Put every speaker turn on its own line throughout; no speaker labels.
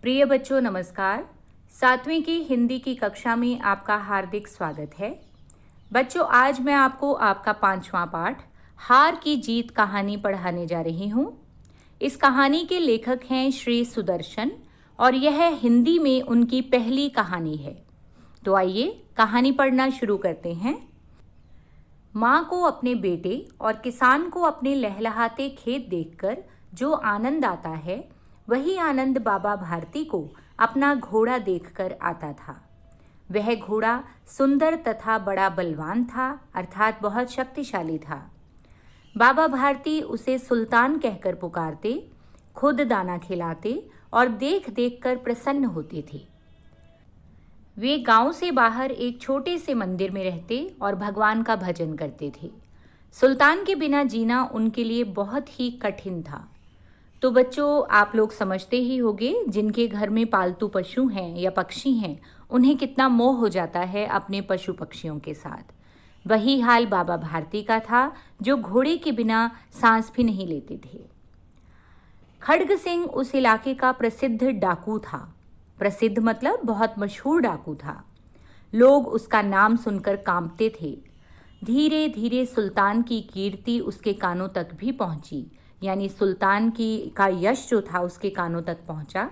प्रिय बच्चों नमस्कार। 7वीं की हिंदी की कक्षा में आपका हार्दिक स्वागत है। बच्चों आज मैं आपको आपका 5वां पाठ हार की जीत कहानी पढ़ाने जा रही हूँ। इस कहानी के लेखक हैं श्री सुदर्शन और यह हिंदी में उनकी पहली कहानी है। तो आइए कहानी पढ़ना शुरू करते हैं। माँ को अपने बेटे और किसान को अपने लहलहाते खेत देखकर जो आनंद आता है वही आनंद बाबा भारती को अपना घोड़ा देखकर आता था। वह घोड़ा सुंदर तथा बड़ा बलवान था, अर्थात बहुत शक्तिशाली था। बाबा भारती उसे सुल्तान कहकर पुकारते, खुद दाना खिलाते और देख देख कर प्रसन्न होते थे। वे गांव से बाहर एक छोटे से मंदिर में रहते और भगवान का भजन करते थे। सुल्तान के बिना जीना उनके लिए बहुत ही कठिन था। तो बच्चों आप लोग समझते ही होंगे जिनके घर में पालतू पशु हैं या पक्षी हैं उन्हें कितना मोह हो जाता है अपने पशु पक्षियों के साथ। वही हाल बाबा भारती का था जो घोड़े के बिना सांस भी नहीं लेते थे। खड्ग सिंह उस इलाके का प्रसिद्ध डाकू था। प्रसिद्ध मतलब बहुत मशहूर डाकू था। लोग उसका नाम सुनकर कांपते थे। धीरे धीरे सुल्तान की कीर्ति उसके कानों तक भी पहुंची, यानी सुल्तान का यश जो था उसके कानों तक पहुंचा।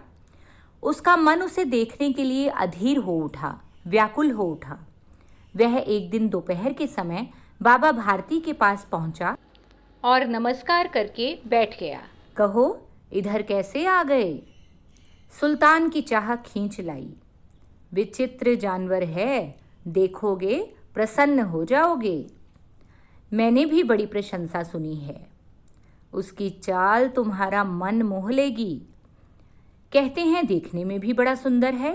उसका मन उसे देखने के लिए अधीर हो उठा, व्याकुल हो उठा। वह एक दिन दोपहर के समय बाबा भारती के पास पहुंचा और नमस्कार करके बैठ गया। कहो इधर कैसे आ गए? सुल्तान की चाह खींच लाई। विचित्र जानवर है, देखोगे प्रसन्न हो जाओगे। मैंने भी बड़ी प्रशंसा सुनी है। उसकी चाल तुम्हारा मन मोह लेगी। कहते हैं देखने में भी बड़ा सुंदर है।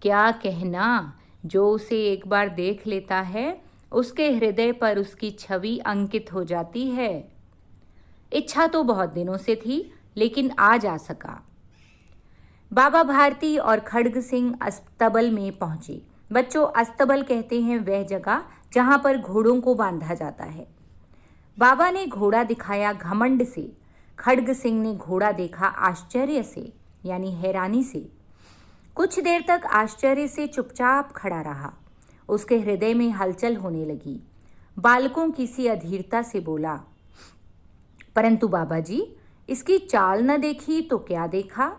क्या कहना, जो उसे एक बार देख लेता है उसके हृदय पर उसकी छवि अंकित हो जाती है। इच्छा तो बहुत दिनों से थी लेकिन आज आ सका। बाबा भारती और खड्ग सिंह अस्तबल में पहुंचे। बच्चों अस्तबल कहते हैं वह जगह जहां पर घोड़ों को बांधा जाता है। बाबा ने घोड़ा दिखाया घमंड से, खड्ग सिंह ने घोड़ा देखा आश्चर्य से, यानी हैरानी से। कुछ देर तक आश्चर्य से चुपचाप खड़ा रहा। उसके हृदय में हलचल होने लगी। बालकों की सी अधीरता से बोला, परंतु बाबा जी इसकी चाल न देखी तो क्या देखा?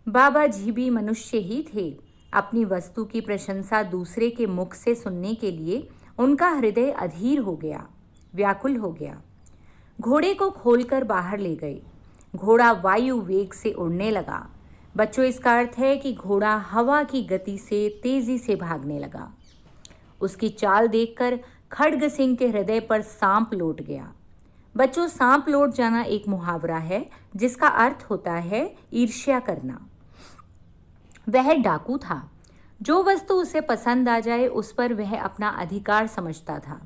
बाबा जी भी मनुष्य ही थे। अपनी वस्तु की प्रशंसा दूसरे के मुख से सुनने के लिए उनका हृदय अधीर हो गया, व्याकुल हो गया। घोड़े को खोलकर बाहर ले गए। घोड़ा वायु वेग से उड़ने लगा। बच्चों इसका अर्थ है कि घोड़ा हवा की गति से तेजी से भागने लगा। उसकी चाल देखकर खड्ग सिंह के हृदय पर सांप लौट गया। बच्चों सांप लौट जाना एक मुहावरा है जिसका अर्थ होता है ईर्ष्या करना। वह डाकू था। जो वस्तु उसे पसंद आ जाए उस पर वह अपना अधिकार समझता था।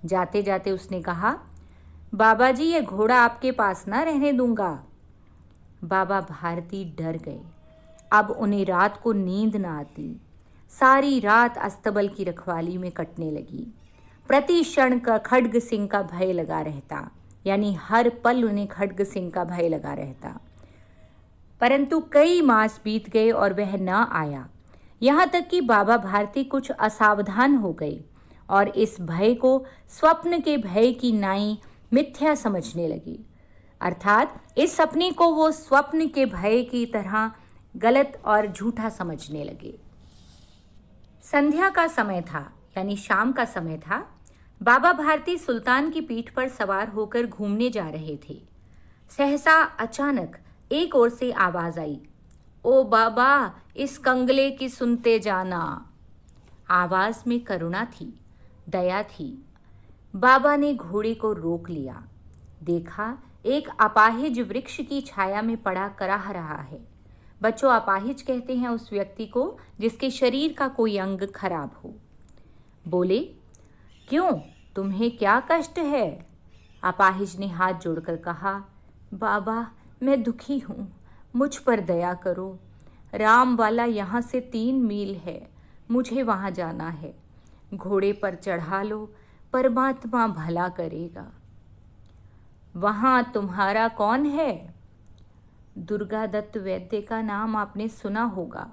जाते जाते उसने कहा, बाबा जी ये घोड़ा आपके पास ना रहने दूंगा। बाबा भारती डर गए। अब उन्हें रात को नींद न आती। सारी रात अस्तबल की रखवाली में कटने लगी। प्रति क्षण का खड्ग सिंह का भय लगा रहता, यानी हर पल उन्हें खड्ग सिंह का भय लगा रहता। परंतु कई मास बीत गए और वह न आया। यहाँ तक कि बाबा भारती कुछ असावधान हो गए और इस भय को स्वप्न के भय की नाई मिथ्या समझने लगी। अर्थात इस सपने को वो स्वप्न के भय की तरह गलत और झूठा समझने लगे। संध्या का समय था, यानी शाम का समय था। बाबा भारती सुल्तान की पीठ पर सवार होकर घूमने जा रहे थे। सहसा अचानक एक ओर से आवाज आई, ओ बाबा इस कंगले की सुनते जाना। आवाज में करुणा थी, दया थी। बाबा ने घोड़े को रोक लिया। देखा एक अपाहिज वृक्ष की छाया में पड़ा कराह रहा है। बच्चों अपाहिज कहते हैं उस व्यक्ति को जिसके शरीर का कोई अंग खराब हो। बोले, क्यों तुम्हें क्या कष्ट है? अपाहिज ने हाथ जोड़कर कहा, बाबा मैं दुखी हूँ, मुझ पर दया करो। राम वाला यहाँ से 3 मील है, मुझे वहाँ जाना है। घोड़े पर चढ़ा लो, परमात्मा भला करेगा। वहाँ तुम्हारा कौन है? दुर्गा दत्त वैद्य का नाम आपने सुना होगा,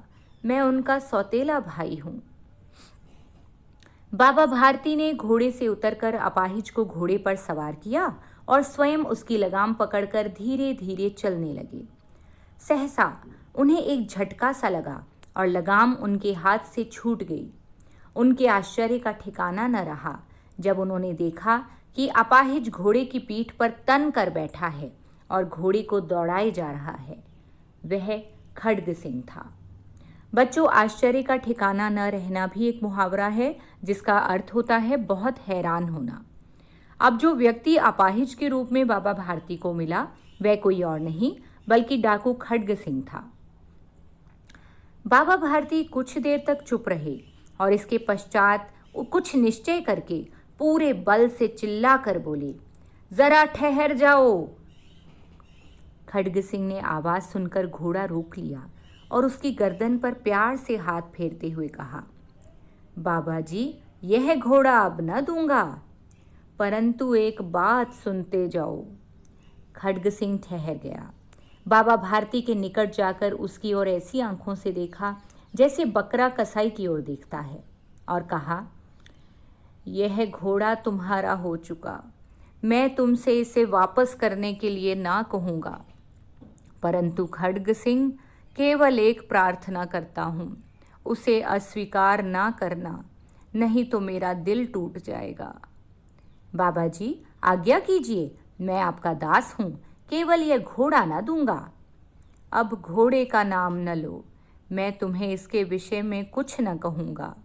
मैं उनका सौतेला भाई हूँ। बाबा भारती ने घोड़े से उतरकर अपाहिज को घोड़े पर सवार किया और स्वयं उसकी लगाम पकड़कर धीरे धीरे चलने लगे। सहसा उन्हें एक झटका सा लगा और लगाम उनके हाथ से छूट गई। उनके आश्चर्य का ठिकाना न रहा जब उन्होंने देखा कि अपाहिज घोड़े की पीठ पर तन कर बैठा है और घोड़े को दौड़ाए जा रहा है। वह खड्ग सिंह था। बच्चों, आश्चर्य का ठिकाना न रहना भी एक मुहावरा है जिसका अर्थ होता है बहुत हैरान होना। अब जो व्यक्ति अपाहिज के रूप में बाबा भारती को मिला वह कोई और नहीं बल्कि डाकू खड्ग सिंह था। बाबा भारती कुछ देर तक चुप रहे और इसके पश्चात कुछ निश्चय करके पूरे बल से चिल्ला कर बोले, जरा ठहर जाओ। खड्ग सिंह ने आवाज सुनकर घोड़ा रोक लिया और उसकी गर्दन पर प्यार से हाथ फेरते हुए कहा, बाबा जी, यह घोड़ा अब न दूंगा, परंतु एक बात सुनते जाओ। खड्ग सिंह ठहर गया। बाबा भारती के निकट जाकर उसकी ओर ऐसी आंखों से देखा जैसे बकरा कसाई की ओर देखता है और कहा, यह घोड़ा तुम्हारा हो चुका, मैं तुमसे इसे वापस करने के लिए ना कहूँगा, परंतु खड्ग सिंह केवल एक प्रार्थना करता हूँ, उसे अस्वीकार ना करना, नहीं तो मेरा दिल टूट जाएगा। बाबा जी, आज्ञा कीजिए, मैं आपका दास हूँ, केवल यह घोड़ा ना दूंगा। अब घोड़े का नाम न लो, मैं तुम्हें इसके विषय में कुछ न कहूँगा।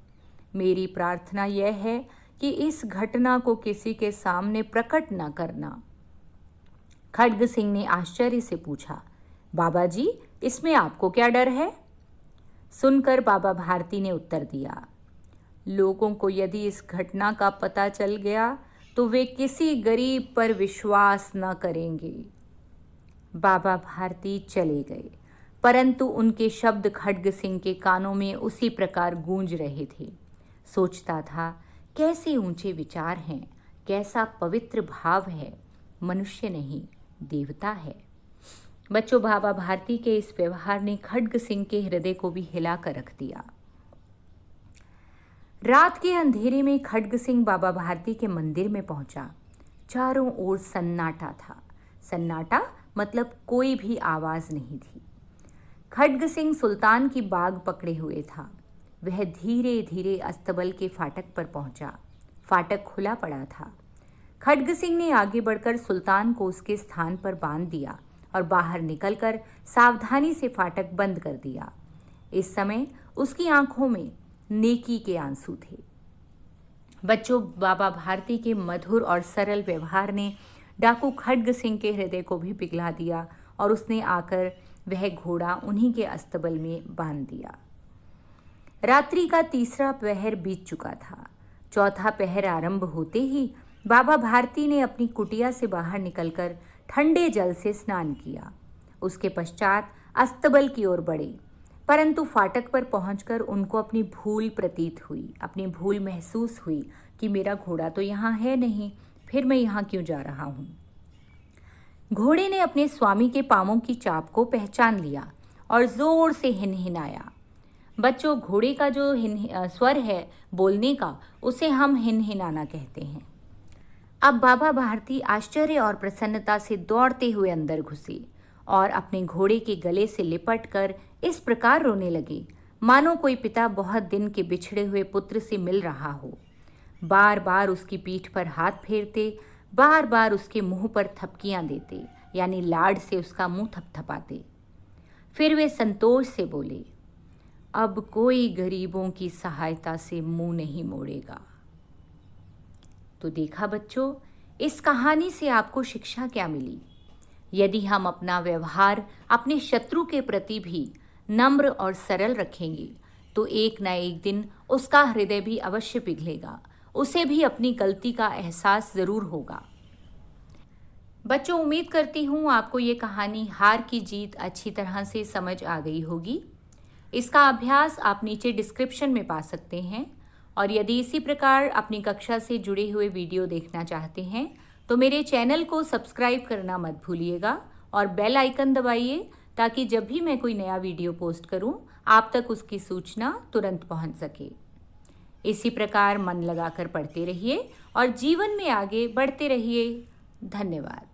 मेरी प्रार्थना यह है कि इस घटना को किसी के सामने प्रकट न करना। खड्ग सिंह ने आश्चर्य से पूछा, बाबा जी, इसमें आपको क्या डर है? सुनकर बाबा भारती ने उत्तर दिया, लोगों को यदि इस घटना का पता चल गया तो वे किसी गरीब पर विश्वास न करेंगे। बाबा भारती चले गए, परंतु उनके शब्द खड्ग सिंह के कानों में उसी प्रकार गूंज रहे थे। सोचता था, कैसे ऊंचे विचार हैं, कैसा पवित्र भाव है, मनुष्य नहीं देवता है। बच्चों, बाबा भारती के इस व्यवहार ने खड्ग सिंह के हृदय को भी हिला कर रख दिया। रात के अंधेरे में खड्ग सिंह बाबा भारती के मंदिर में पहुंचा। चारों ओर सन्नाटा था। सन्नाटा मतलब कोई भी आवाज नहीं थी। खड्ग सिंह सुल्तान की बाग पकड़े हुए था। वह धीरे धीरे अस्तबल के फाटक पर पहुंचा। फाटक खुला पड़ा था। खड्ग सिंह ने आगे बढ़कर सुल्तान को उसके स्थान पर बांध दिया और बाहर निकलकर सावधानी से फाटक बंद कर दिया। इस समय उसकी आंखों में नेकी के आंसू थे। बच्चों, बाबा भारती के मधुर और सरल व्यवहार ने डाकू खड्ग सिंह के हृदय को भी पिघला दिया और उसने आकर वह घोड़ा उन्हीं के अस्तबल में बांध दिया। रात्रि का तीसरा पहर बीत चुका था। चौथा पहर आरंभ होते ही बाबा भारती ने अपनी कुटिया से बाहर निकलकर ठंडे जल से स्नान किया। उसके पश्चात अस्तबल की ओर बढ़े, परंतु फाटक पर पहुंचकर उनको अपनी भूल प्रतीत हुई, अपनी भूल महसूस हुई कि मेरा घोड़ा तो यहाँ है नहीं, फिर मैं यहाँ क्यों जा रहा हूँ। घोड़े ने अपने स्वामी के पांवों की चाप को पहचान लिया और जोर से हिनहिनाया। बच्चों, घोड़े का जो स्वर है बोलने का, उसे हम हिनहिनाना कहते हैं। अब बाबा भारती आश्चर्य और प्रसन्नता से दौड़ते हुए अंदर घुसे और अपने घोड़े के गले से लिपट कर इस प्रकार रोने लगे मानो कोई पिता बहुत दिन के बिछड़े हुए पुत्र से मिल रहा हो। बार बार उसकी पीठ पर हाथ फेरते, बार बार उसके मुंह पर थपकियां देते, यानी लाड से उसका मुंह थपथपाते। फिर वे संतोष से बोले, अब कोई गरीबों की सहायता से मुंह नहीं मोड़ेगा। तो देखा बच्चों, इस कहानी से आपको शिक्षा क्या मिली? यदि हम अपना व्यवहार अपने शत्रु के प्रति भी नम्र और सरल रखेंगे तो एक न एक दिन उसका हृदय भी अवश्य पिघलेगा, उसे भी अपनी गलती का एहसास जरूर होगा। बच्चों, उम्मीद करती हूँ आपको ये कहानी हार की जीत अच्छी तरह से समझ आ गई होगी। इसका अभ्यास आप नीचे डिस्क्रिप्शन में पा सकते हैं और यदि इसी प्रकार अपनी कक्षा से जुड़े हुए वीडियो देखना चाहते हैं तो मेरे चैनल को सब्सक्राइब करना मत भूलिएगा और बेल आइकन दबाइए ताकि जब भी मैं कोई नया वीडियो पोस्ट करूं, आप तक उसकी सूचना तुरंत पहुंच सके। इसी प्रकार मन लगाकर पढ़ते रहिए और जीवन में आगे बढ़ते रहिए। धन्यवाद।